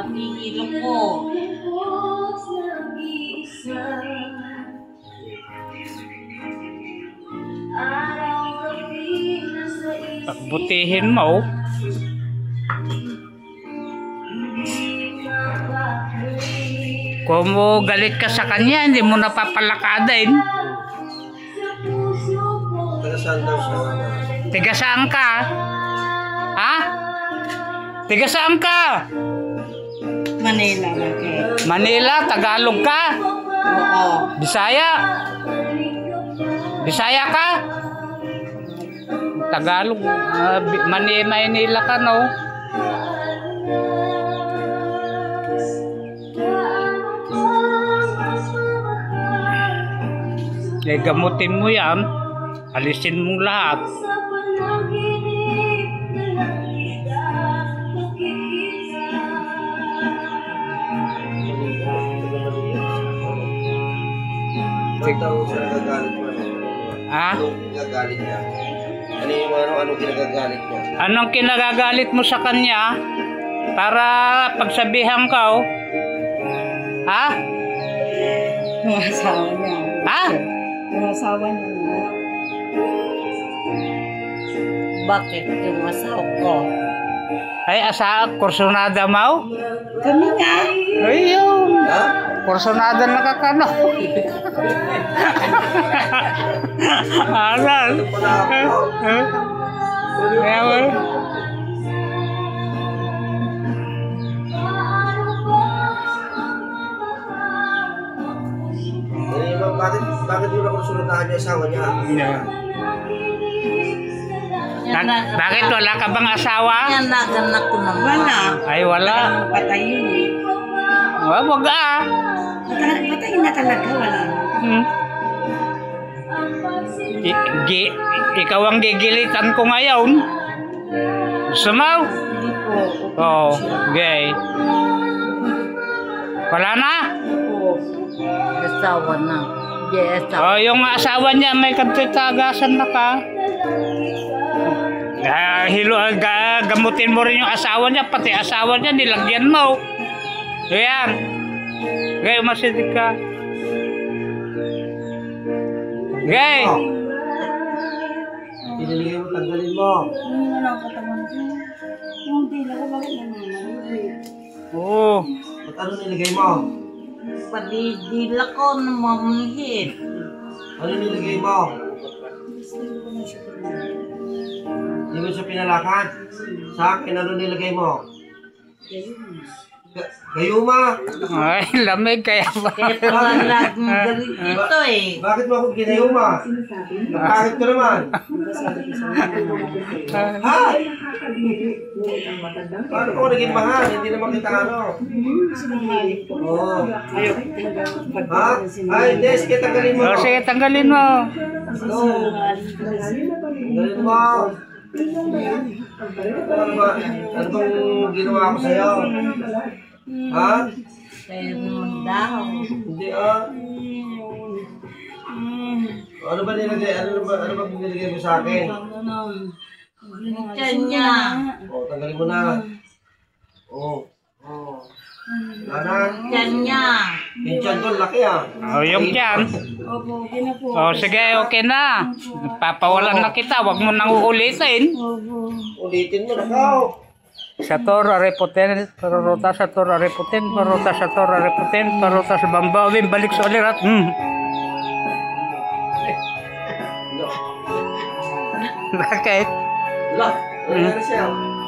pati ilong ko. Pagbutihin mo. Kung mo galit ka sa kanya, hindi mo napapalakadin. Tiga saan ka? Ha? Tiga saan ka? Manila, okay. Manila, Tagalog ka? Oo. Bisaya? Bisaya ka? Tagalog, Manila ka, no? Gamutin mo yan, alisin mo lahat. Ha? Kinagagalit niya? Ano yung anong kinagagalit niya? Anong kinagagalit mo sa kanya? Para pagsabihan ka, oh. Ha? Yung asawa niya. Ha? Yung asawa niya. Bakit yung asawa ko? Ay, kursunada mo? Kami nga. Ayun. Ha? Kursunada na ka no? Alam. Ewan. Bakit yung nakursunadahan niya asawa niya? Bakit wala ka bang asawa? Yan, naganak ko naman. Wala. Ay, wala. Patay yun. Wag ah. Patay na talaga, wala. Ikaw ang gigilitan ko ngayon. Gusto mo? Hindi po. Oo, gay. Wala na? Oo. Asawa na. Yes, Oh, yung asawa niya may katitagasan na ka. Gamutin mo rin yung asawa niya, pati asawa niya nilagyan mo. Ayan. Gay, masidik ka. Gay. Piniligay mo, tanggalin mo. wala ko katawan ko. Yung dila ko, bakit naman? Oo. Ba't ano niligay mo? Pati dila ko namamihit. Ano niligay mo? Hindi mo siya pinalakan? Sa akin, ano nilagay mo? Gayuma! Ay, lamig kaya ba? Kaya parang laging galit ito eh. Bakit mo ako ginayuma? Bakit ko naman? Ha? Paano ko naging mahal? Hindi naman kita ano? Oo. Ha? Ay, hindi. Sige, tanggalin mo. Oh, sige, tanggalin mo. Tanggalin mo. Ano bang ginawa ko sa'yo? Ha? Kaya naman daw. Hindi Ano ba nilagay? Ano ba nilagay mo sa akin? Tiyan niya. O, tanggalin mo na. O. Ana? Tiyan niya. Yung tiyan ko, laki ah. Oh, yung tiyan. Opo, okay na po. Oh, sige, okay na. Papawalan na kita, wag mo nang uulitin. Ulitin mo, nakaw. Sa Tora Repoten, paruta sa Tora Repoten, paruta sa Tora Repoten, paruta sa Bambawin, balik sa ulirat. Bakit? Lah, ano nangyari sa'yo?